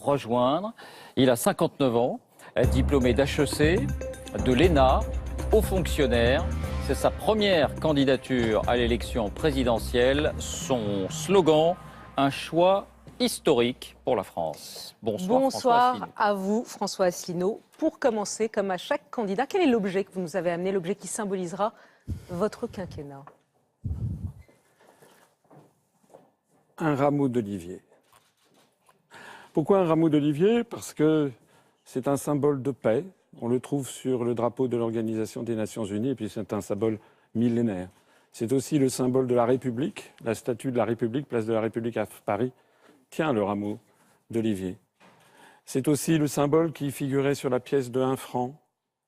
rejoindre. Il a 59 ans, diplômé d'HEC, de l'ENA, haut fonctionnaire. C'est sa première candidature à l'élection présidentielle. Son slogan, un choix historique pour la France. Bonsoir, Bonsoir François à vous, François Asselineau. Pour commencer, comme à chaque candidat, quel est l'objet que vous nous avez amené, l'objet qui symbolisera votre quinquennat? Un rameau d'olivier. Pourquoi un rameau d'olivier? Parce que c'est un symbole de paix. On le trouve sur le drapeau de l'Organisation des Nations Unies et puis c'est un symbole millénaire. C'est aussi le symbole de la République. La statue de la République, place de la République à Paris, tient le rameau d'olivier. C'est aussi le symbole qui figurait sur la pièce de 1 franc.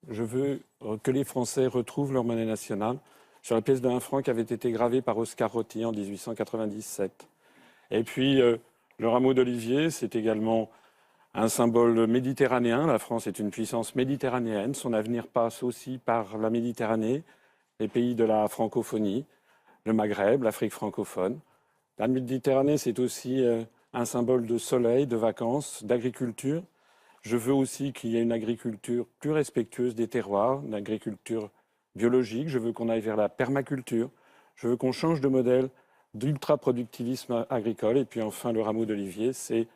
Je veux que les Français retrouvent leur monnaie nationale. Sur la pièce de 1 franc qui avait été gravée par Oscar Roty en 1897. Et puis, le rameau d'olivier, c'est également un symbole méditerranéen. La France est une puissance méditerranéenne. Son avenir passe aussi par la Méditerranée, les pays de la francophonie, le Maghreb, l'Afrique francophone. La Méditerranée, c'est aussi un symbole de soleil, de vacances, d'agriculture. Je veux aussi qu'il y ait une agriculture plus respectueuse des terroirs, une agriculture biologique. Je veux qu'on aille vers la permaculture. Je veux qu'on change de modèle d'ultra-productivisme agricole. Et puis enfin, le rameau d'olivier, c'est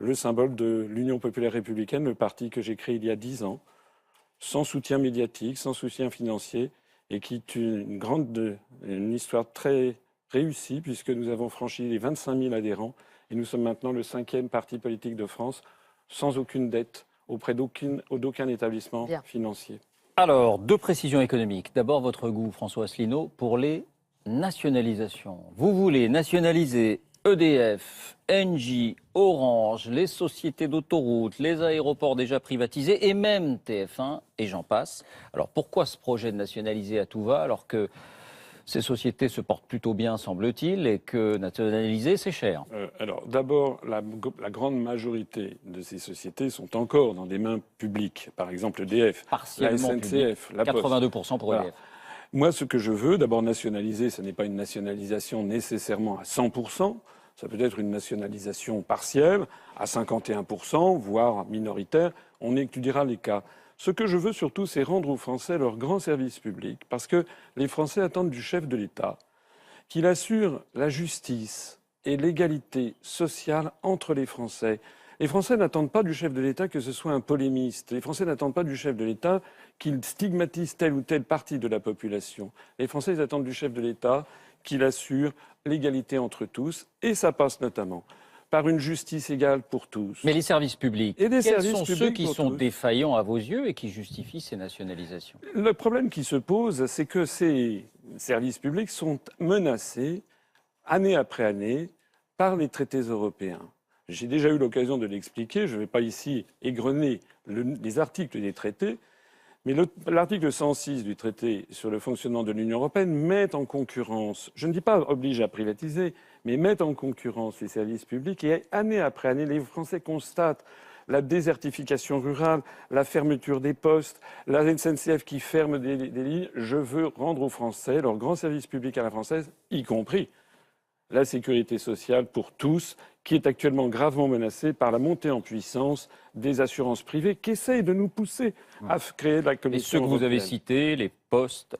le symbole de l'Union populaire républicaine, le parti que j'ai créé il y a 10 ans, sans soutien médiatique, sans soutien financier, et qui est une histoire très réussie, puisque nous avons franchi les 25 000 adhérents, et nous sommes maintenant le 5e parti politique de France, sans aucune dette, auprès d'aucun établissement financier. Alors, 2 précisions économiques. D'abord, votre goût, François Asselineau, pour les nationalisations. Vous voulez nationaliser EDF, Engie, Orange, les sociétés d'autoroutes, les aéroports déjà privatisés et même TF1 et j'en passe. Alors pourquoi ce projet de nationaliser à tout va alors que ces sociétés se portent plutôt bien, semble-t-il, et que nationaliser, c'est cher? Alors d'abord, la grande majorité de ces sociétés sont encore dans des mains publiques. Par exemple EDF, la SNCF, la Poste. 82% pour EDF. Voilà. Moi, ce que je veux, d'abord nationaliser, ce n'est pas une nationalisation nécessairement à 100%. Ça peut être une nationalisation partielle, à 51%, voire minoritaire. On étudiera les cas. Ce que je veux surtout, c'est rendre aux Français leur grand service public. Parce que les Français attendent du chef de l'État qu'il assure la justice et l'égalité sociale entre les Français. Les Français n'attendent pas du chef de l'État que ce soit un polémiste. Les Français n'attendent pas du chef de l'État qu'il stigmatise telle ou telle partie de la population. Les Français ils attendent du chef de l'État qu'il assure l'égalité entre tous. Et ça passe notamment par une justice égale pour tous. Mais les services publics, quels sont ceux qui sont défaillants à vos yeux et qui justifient ces nationalisations? Le problème qui se pose, c'est que ces services publics sont menacés, année après année, par les traités européens. J'ai déjà eu l'occasion de l'expliquer, je ne vais pas ici égrener les articles des traités, mais l'article 106 du traité sur le fonctionnement de l'Union européenne met en concurrence, je ne dis pas oblige à privatiser, mais met en concurrence les services publics et année après année, les Français constatent la désertification rurale, la fermeture des postes, la SNCF qui ferme des lignes. Je veux rendre aux Français leur grand service public à la française, y compris la sécurité sociale pour tous, qui est actuellement gravement menacée par la montée en puissance des assurances privées qui essayent de nous pousser à créer la Commission européenne. Et ceux que vous avez cités,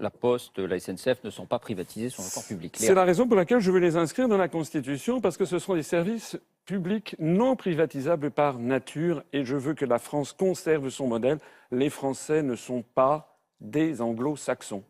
la Poste, la SNCF, ne sont pas privatisés, sont encore publics. C'est la raison pour laquelle je veux les inscrire dans la Constitution, parce que ce sont des services publics non privatisables par nature, et je veux que la France conserve son modèle. Les Français ne sont pas des anglo-saxons.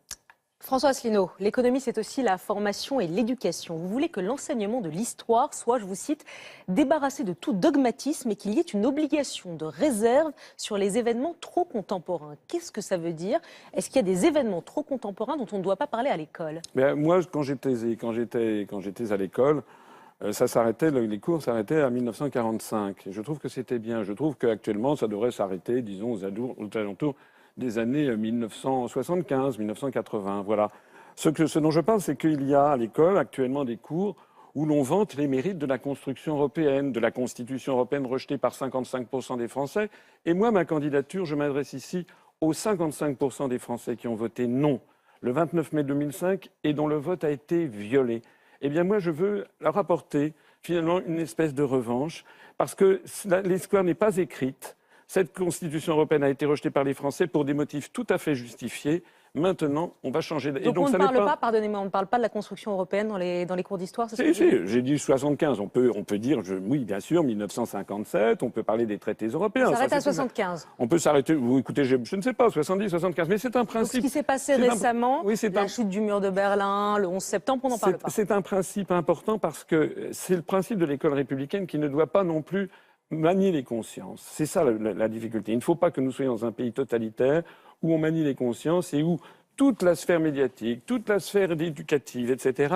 François Asselineau, l'économie, c'est aussi la formation et l'éducation. Vous voulez que l'enseignement de l'histoire soit, je vous cite, débarrassé de tout dogmatisme et qu'il y ait une obligation de réserve sur les événements trop contemporains. Qu'est-ce que ça veut dire? Est-ce qu'il y a des événements trop contemporains dont on ne doit pas parler à l'école? Moi, quand j'étais à l'école, les cours s'arrêtaient à 1945. Et je trouve que c'était bien. Je trouve qu'actuellement, ça devrait s'arrêter, disons, aux alentours des années 1975, 1980. Voilà. Ce dont je parle, c'est qu'il y a à l'école actuellement des cours où l'on vante les mérites de la construction européenne, de la Constitution européenne rejetée par 55% des Français. Et moi, ma candidature, je m'adresse ici aux 55% des Français qui ont voté non le 29 mai 2005 et dont le vote a été violé. Eh bien, moi, je veux leur apporter finalement une espèce de revanche parce que l'histoire n'est pas écrite. Cette Constitution européenne a été rejetée par les Français pour des motifs tout à fait justifiés. Maintenant, on va changer. Donc on ne parle pas, pardonnez-moi, on ne parle pas de la construction européenne dans les cours d'histoire, c'est ce que Si, j'ai dit 75. On peut dire, oui, bien sûr, 1957. On peut parler des traités européens. On s'arrête à 75. On peut s'arrêter. Écoutez, je ne sais pas, 70, 75. Mais c'est un principe. Donc, ce qui s'est passé récemment, la chute du mur de Berlin, le 11 septembre, on n'en parle pas. C'est un principe important parce que c'est le principe de l'école républicaine qui ne doit pas non plus manier les consciences. C'est ça la difficulté. Il ne faut pas que nous soyons dans un pays totalitaire où on manie les consciences et où toute la sphère médiatique, toute la sphère éducative, etc.,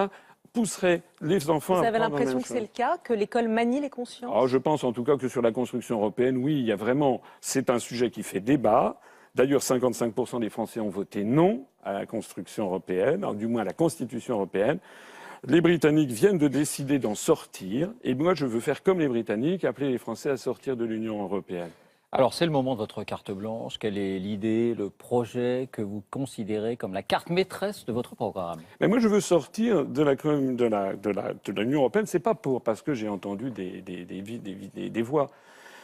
pousserait les enfants à Vous apprendre avez la même l'impression que c'est le cas, que l'école manie les consciences? Je pense en tout cas que sur la construction européenne, oui, il y a vraiment, c'est un sujet qui fait débat. D'ailleurs, 55% des Français ont voté non à la construction européenne, du moins à la Constitution européenne. Les Britanniques viennent de décider d'en sortir, et moi je veux faire comme les Britanniques, appeler les Français à sortir de l'Union européenne. Alors, c'est le moment de votre carte blanche. Quelle est l'idée, le projet que vous considérez comme la carte maîtresse de votre programme? Mais moi, je veux sortir de l'Union européenne. C'est pas parce que j'ai entendu des voix.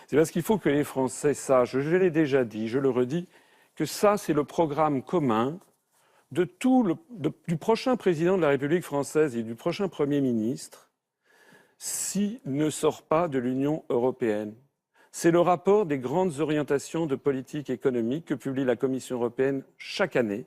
C'est parce qu'il faut que les Français sachent, je l'ai déjà dit, je le redis, que ça, c'est le programme commun du prochain président de la République française et du prochain Premier ministre s'il ne sort pas de l'Union européenne. C'est le rapport des grandes orientations de politique économique que publie la Commission européenne chaque année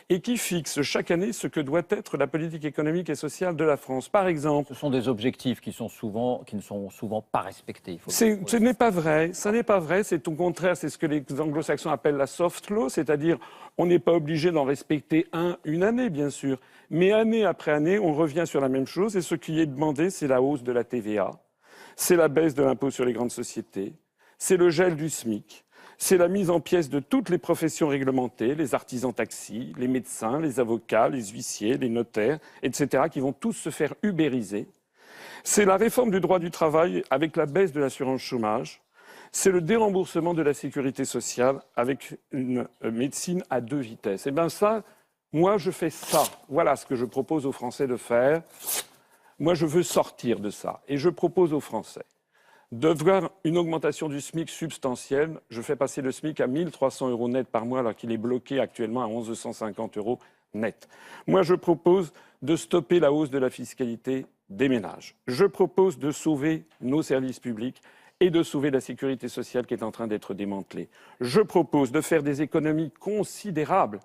et qui fixe chaque année ce que doit être la politique économique et sociale de la France. Par exemple... Ce sont des objectifs qui ne sont souvent pas respectés. Ce n'est pas vrai. Ça n'est pas vrai. C'est au contraire, c'est ce que les anglo-saxons appellent la soft law, c'est-à-dire on n'est pas obligé d'en respecter une année, bien sûr. Mais année après année, on revient sur la même chose et ce qui est demandé, c'est la hausse de la TVA. C'est la baisse de l'impôt sur les grandes sociétés, c'est le gel du SMIC, c'est la mise en pièces de toutes les professions réglementées, les artisans taxis, les médecins, les avocats, les huissiers, les notaires, etc., qui vont tous se faire ubériser. C'est la réforme du droit du travail avec la baisse de l'assurance chômage. C'est le déremboursement de la sécurité sociale avec une médecine à 2 vitesses. Et bien ça, moi je fais ça. Voilà ce que je propose aux Français de faire. Moi, je veux sortir de ça. Et je propose aux Français de voir une augmentation du SMIC substantielle. Je fais passer le SMIC à 1 300 € net par mois, alors qu'il est bloqué actuellement à 1 150 € net. Moi, je propose de stopper la hausse de la fiscalité des ménages. Je propose de sauver nos services publics et de sauver la sécurité sociale qui est en train d'être démantelée. Je propose de faire des économies considérables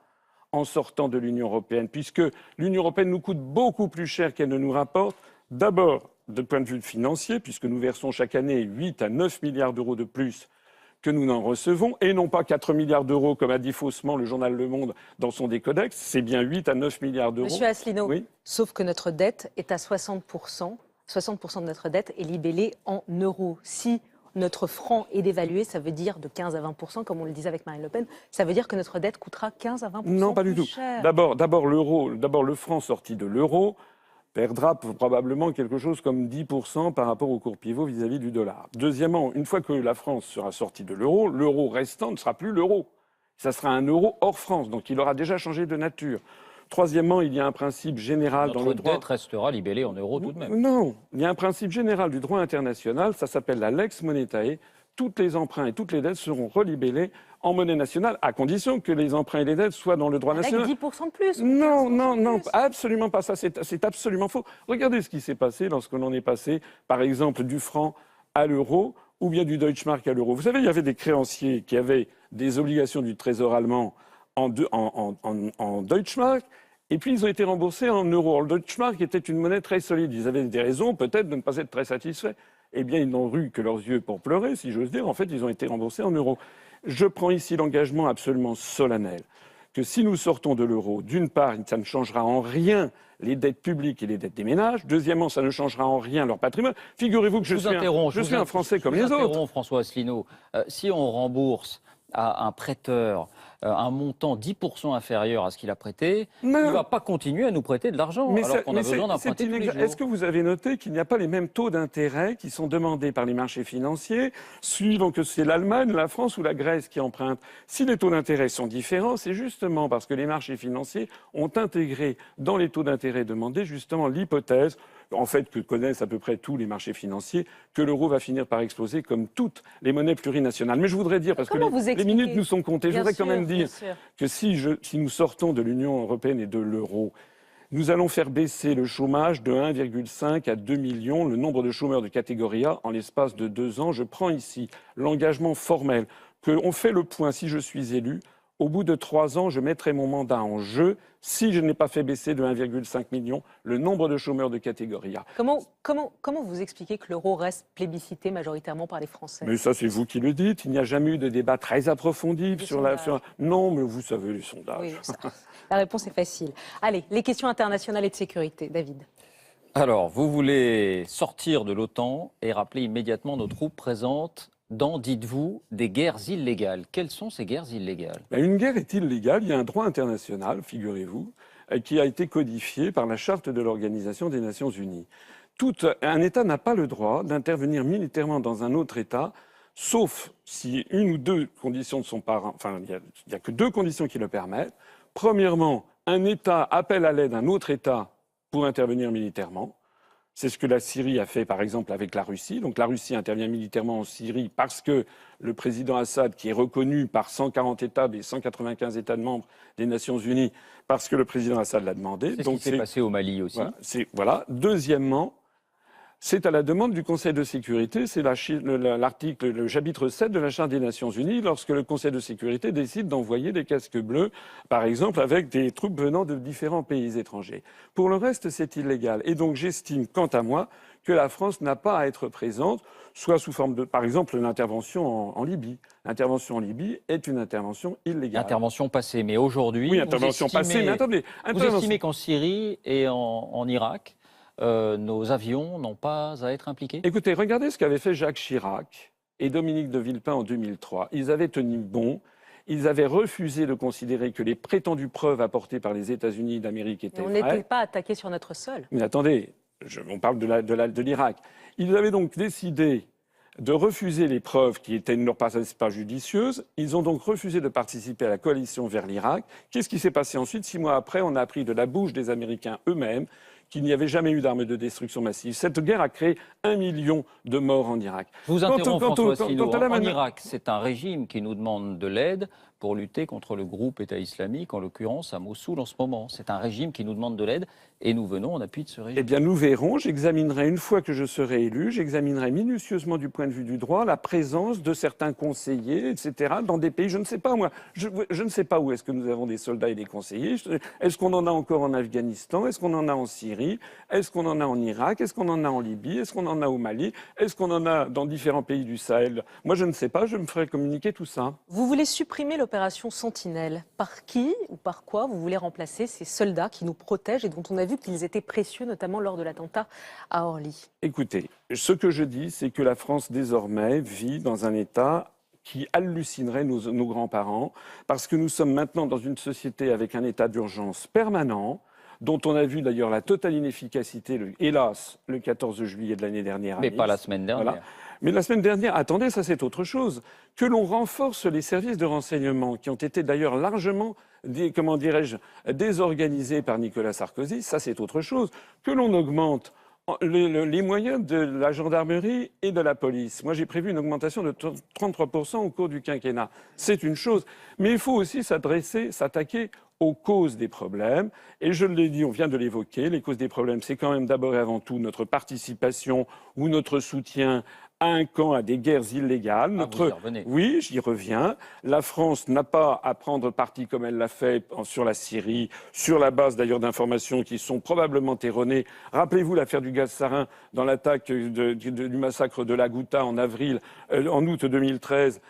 en sortant de l'Union européenne, puisque l'Union européenne nous coûte beaucoup plus cher qu'elle ne nous rapporte. D'abord, de point de vue financier, puisque nous versons chaque année 8 à 9 milliards d'euros de plus que nous n'en recevons, et non pas 4 milliards d'euros, comme a dit faussement le journal Le Monde dans son décodex, c'est bien 8 à 9 milliards d'euros. Monsieur Asselineau, oui. Sauf que notre dette est à 60%. 60% de notre dette est libellée en euros. Si notre franc est dévalué, ça veut dire de 15 à 20%, comme on le disait avec Marine Le Pen, ça veut dire que notre dette coûtera 15 à 20% Non, pas du tout. D'abord, le franc sorti de l'euro perdra probablement quelque chose comme 10% par rapport au cours pivot vis-à-vis du dollar. Deuxièmement, une fois que la France sera sortie de l'euro restant ne sera plus l'euro. Ça sera un euro hors France, donc il aura déjà changé de nature. Troisièmement, il y a un principe général dans le droit... Notre dette restera libellée en euros tout de même. Non, il y a un principe général du droit international, ça s'appelle la lex monetae. Tous les emprunts et toutes les dettes seront relibellés en monnaie nationale, à condition que les emprunts et les dettes soient dans le droit national. Avec 10% de plus. Non, absolument pas ça, c'est absolument faux. Regardez ce qui s'est passé lorsqu'on en est passé, par exemple, du franc à l'euro ou bien du Deutschmark à l'euro. Vous savez, il y avait des créanciers qui avaient des obligations du Trésor allemand en Deutschmark, et puis ils ont été remboursés en euros. Le Deutschmark était une monnaie très solide. Ils avaient des raisons peut-être de ne pas être très satisfaits. Eh bien, ils n'ont eu que leurs yeux pour pleurer, si j'ose dire. En fait, ils ont été remboursés en euros. Je prends ici l'engagement absolument solennel que si nous sortons de l'euro, d'une part, ça ne changera en rien les dettes publiques et les dettes des ménages. Deuxièmement, ça ne changera en rien leur patrimoine. Figurez-vous que je suis un Français comme les autres. François Asselineau, si on rembourse à un prêteur un montant 10% inférieur à ce qu'il a prêté, il ne va pas continuer à nous prêter de l'argent alors qu'on a besoin d'emprunter tous les jours. Est-ce que vous avez noté qu'il n'y a pas les mêmes taux d'intérêt qui sont demandés par les marchés financiers, suivant que c'est l'Allemagne, la France ou la Grèce qui empruntent? Si les taux d'intérêt sont différents, c'est justement parce que les marchés financiers ont intégré dans les taux d'intérêt demandés justement l'hypothèse en fait, que connaissent à peu près tous les marchés financiers, que l'euro va finir par exploser comme toutes les monnaies plurinationales. Mais je voudrais dire, parce que les minutes nous sont comptées, je voudrais quand même dire que si nous sortons de l'Union européenne et de l'euro, nous allons faire baisser le chômage de 1,5 à 2 millions, le nombre de chômeurs de catégorie A en l'espace de 2 ans. Je prends ici l'engagement formel qu'on fait le point si je suis élu. Au bout de 3 ans, je mettrai mon mandat en jeu si je n'ai pas fait baisser de 1,5 million le nombre de chômeurs de catégorie A. Comment vous expliquez que l'euro reste plébiscité majoritairement par les Français? Mais ça, c'est vous qui le dites. Il n'y a jamais eu de débat très approfondi sur la... Non, mais vous savez, les sondages. Oui, la réponse est facile. Allez, les questions internationales et de sécurité. David. Alors, vous voulez sortir de l'OTAN et rappeler immédiatement nos troupes présentes dans, dites-vous, des guerres illégales. Quelles sont ces guerres illégales? Une guerre est illégale. Il y a un droit international, figurez-vous, qui a été codifié par la charte de l'Organisation des Nations Unies. Un État n'a pas le droit d'intervenir militairement dans un autre État, sauf si une ou deux conditions ne sont pas... Enfin, il n'y a que 2 conditions qui le permettent. Premièrement, un État appelle à l'aide un autre État pour intervenir militairement. C'est ce que la Syrie a fait, par exemple, avec la Russie. Donc la Russie intervient militairement en Syrie parce que le président Assad, qui est reconnu par 140 États et 195 États membres des Nations Unies, parce que le président Assad l'a demandé. C'est ce qui s'est passé au Mali aussi. Voilà. Deuxièmement, c'est à la demande du Conseil de sécurité, c'est l'article, le chapitre 7 de la Charte des Nations Unies, lorsque le Conseil de sécurité décide d'envoyer des casques bleus, par exemple, avec des troupes venant de différents pays étrangers. Pour le reste, c'est illégal. Et donc, j'estime, quant à moi, que la France n'a pas à être présente, soit sous forme de, par exemple, l'intervention en Libye. L'intervention en Libye est une intervention illégale. Intervention passée, mais aujourd'hui, oui, intervention passée, mais attendez. Vous estimez qu'en Syrie et en Irak, nos avions n'ont pas à être impliqués? Écoutez, regardez ce qu'avaient fait Jacques Chirac et Dominique de Villepin en 2003. Ils avaient tenu bon. Ils avaient refusé de considérer que les prétendues preuves apportées par les États-Unis d'Amérique étaient vraies. On n'était pas attaqué sur notre sol. Mais attendez, on parle de l'Irak. Ils avaient donc décidé de refuser les preuves qui étaient ne leur paraissaient pas judicieuses. Ils ont donc refusé de participer à la coalition vers l'Irak. Qu'est-ce qui s'est passé ensuite? 6 mois après, on a appris de la bouche des Américains eux-mêmes qu'il n'y avait jamais eu d'armes de destruction massive. Cette guerre a créé 1 million de morts en Irak. Je vous interromps, François Asselineau. En Irak, c'est un régime qui nous demande de l'aide pour lutter contre le groupe État islamique, en l'occurrence à Mossoul en ce moment. C'est un régime qui nous demande de l'aide et nous venons en appui de ce régime. Eh bien, nous verrons. J'examinerai, une fois que je serai élu, j'examinerai minutieusement du point de vue du droit la présence de certains conseillers, etc., dans des pays, je ne sais pas moi, je ne sais pas où est-ce que nous avons des soldats et des conseillers. Est-ce qu'on en a encore en Afghanistan? Est-ce qu'on en a en Syrie? Est-ce qu'on en a en Irak? Est-ce qu'on en a en Libye? Est-ce qu'on en a au Mali? Est-ce qu'on en a dans différents pays du Sahel? Moi, je ne sais pas, je me ferai communiquer tout ça. Vous voulez supprimer l'opération Sentinelle. Par qui ou par quoi vous voulez remplacer ces soldats qui nous protègent et dont on a vu qu'ils étaient précieux, notamment lors de l'attentat à Orly? Écoutez, ce que je dis, c'est que la France, désormais, vit dans un État qui hallucinerait nos grands-parents, parce que nous sommes maintenant dans une société avec un état d'urgence permanent, dont on a vu d'ailleurs la totale inefficacité, hélas, le 14 juillet de l'année dernière. Mais pas la semaine dernière. Voilà. Mais la semaine dernière, attendez, ça c'est autre chose. Que l'on renforce les services de renseignement, qui ont été d'ailleurs largement, désorganisés par Nicolas Sarkozy, ça c'est autre chose. Que l'on augmente les moyens de la gendarmerie et de la police. Moi, j'ai prévu une augmentation de 33% au cours du quinquennat. C'est une chose. Mais il faut aussi s'attaquer aux causes des problèmes. Et je l'ai dit, on vient de l'évoquer, les causes des problèmes, c'est quand même d'abord et avant tout notre participation ou notre soutien à un camp, à des guerres illégales. Vous y revenez. Oui, j'y reviens. La France n'a pas à prendre parti comme elle l'a fait sur la Syrie, sur la base d'ailleurs d'informations qui sont probablement erronées. Rappelez-vous l'affaire du gaz sarin dans l'attaque du massacre de la Ghouta en août 2013.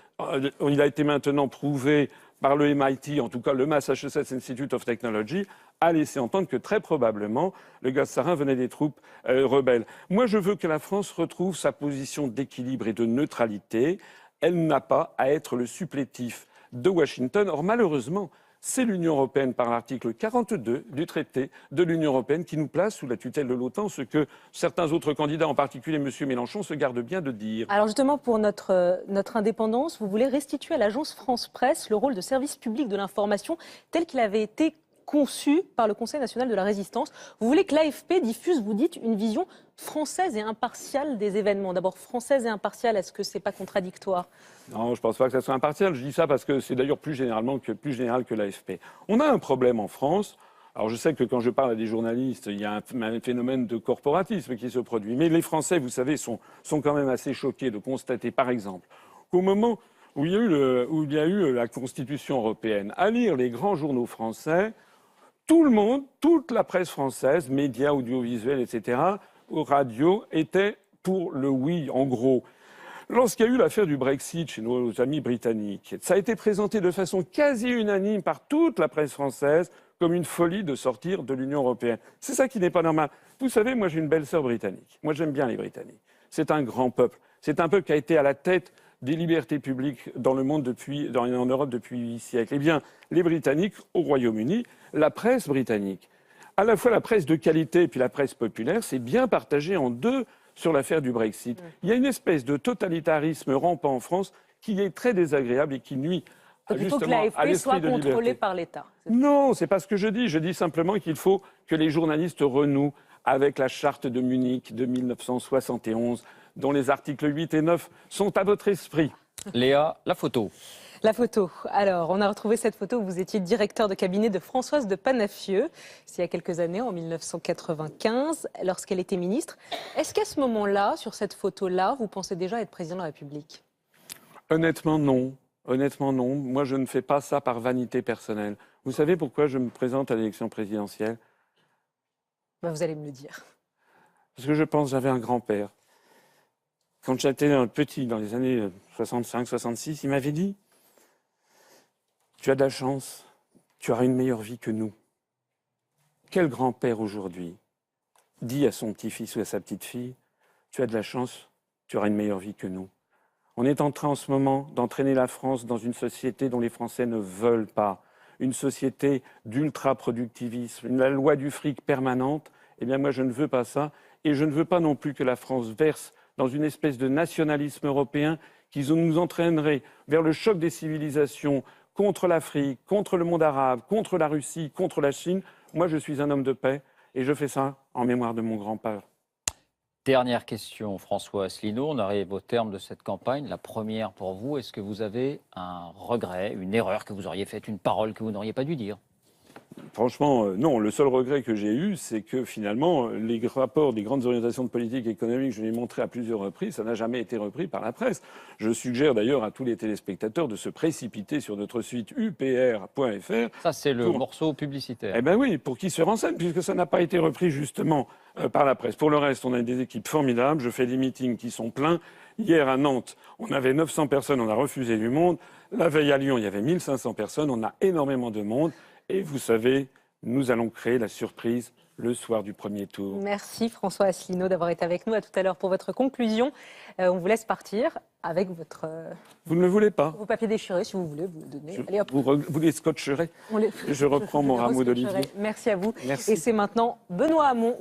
Il a été maintenant prouvé par le MIT, en tout cas le Massachusetts Institute of Technology, a laissé entendre que très probablement le gaz sarin venait des troupes rebelles. Moi, je veux que la France retrouve sa position d'équilibre et de neutralité. Elle n'a pas à être le supplétif de Washington. Or, malheureusement, c'est l'Union européenne, par l'article 42 du traité de l'Union européenne, qui nous place sous la tutelle de l'OTAN, ce que certains autres candidats, en particulier M. Mélenchon, se gardent bien de dire. Alors justement, pour notre indépendance, vous voulez restituer à l'agence France Presse le rôle de service public de l'information tel qu'il avait été conçu par le Conseil national de la résistance. Vous voulez que l'AFP diffuse, vous dites, une vision française et impartiale des événements. D'abord, française et impartiale, est-ce que c'est pas contradictoire? Non, je ne pense pas que ça soit impartial. Je dis ça parce que c'est d'ailleurs plus général que l'AFP. On a un problème en France. Alors je sais que quand je parle à des journalistes, il y a un phénomène de corporatisme qui se produit. Mais les Français, vous savez, sont quand même assez choqués de constater, par exemple, qu'au moment où il y a eu la Constitution européenne, à lire les grands journaux français, tout le monde, toute la presse française, médias, audiovisuels, etc., radio, était pour le oui, en gros. Lorsqu'il y a eu l'affaire du Brexit chez nos amis britanniques, ça a été présenté de façon quasi unanime par toute la presse française comme une folie de sortir de l'Union européenne. C'est ça qui n'est pas normal. Vous savez, moi j'ai une belle-sœur britannique. Moi j'aime bien les Britanniques. C'est un grand peuple. C'est un peuple qui a été à la tête des libertés publiques dans le monde en Europe depuis 8 siècles. Eh bien, les Britanniques, au Royaume-Uni, la presse britannique, à la fois la presse de qualité et puis la presse populaire, c'est bien partagé en deux sur l'affaire du Brexit. Il y a une espèce de totalitarisme rampant en France qui est très désagréable et qui nuit Il faut que justement à l'AFP l'esprit soit de contrôlée liberté. par l'État. Non, c'est pas ce que je dis. Je dis simplement qu'il faut que les journalistes renouent avec la charte de Munich de 1971, dont les articles 8 et 9 sont à votre esprit. Léa, la photo. La photo. Alors, on a retrouvé cette photo où vous étiez directeur de cabinet de Françoise de Panafieux, c'est il y a quelques années, en 1995, lorsqu'elle était ministre. Est-ce qu'à ce moment-là, sur cette photo-là, vous pensez déjà être président de la République? Honnêtement, non. Honnêtement, non. Moi, je ne fais pas ça par vanité personnelle. Vous savez pourquoi je me présente à l'élection présidentielle? Vous allez me le dire. Parce que je pense que j'avais un grand-père. Quand j'étais petit, dans les années 65-66, il m'avait dit « Tu as de la chance, tu auras une meilleure vie que nous. » Quel grand-père aujourd'hui dit à son petit-fils ou à sa petite-fille « Tu as de la chance, tu auras une meilleure vie que nous. » On est en train en ce moment d'entraîner la France dans une société dont les Français ne veulent pas, une société d'ultra-productivisme, la loi du fric permanente. Eh bien moi je ne veux pas ça et je ne veux pas non plus que la France verse dans une espèce de nationalisme européen qui nous entraînerait vers le choc des civilisations contre l'Afrique, contre le monde arabe, contre la Russie, contre la Chine. Moi je suis un homme de paix et je fais ça en mémoire de mon grand-père. Dernière question, François Asselineau. On arrive au terme de cette campagne. La première pour vous, est-ce que vous avez un regret, une erreur que vous auriez faite, une parole que vous n'auriez pas dû dire? Franchement, non. Le seul regret que j'ai eu, c'est que finalement, les rapports des grandes orientations de politique économique, je l'ai montré à plusieurs reprises, ça n'a jamais été repris par la presse. Je suggère d'ailleurs à tous les téléspectateurs de se précipiter sur notre site upr.fr. Ça, c'est le morceau publicitaire. Eh bien oui, pour qu'ils se renseignent, puisque ça n'a pas été repris justement par la presse. Pour le reste, on a des équipes formidables. Je fais des meetings qui sont pleins. Hier, à Nantes, on avait 900 personnes, on a refusé du monde. La veille à Lyon, il y avait 1500 personnes. On a énormément de monde. Et vous savez, nous allons créer la surprise le soir du premier tour. Merci François Asselineau d'avoir été avec nous. À tout à l'heure pour votre conclusion. On vous laisse partir avec votre... Vous ne le voulez pas? Vos papiers déchirés, si vous voulez, vous le donnez. Allez, hop. Vous les scotcherez. Je reprends mon rameau d'olivier. Merci à vous. Merci. Et c'est maintenant Benoît Hamon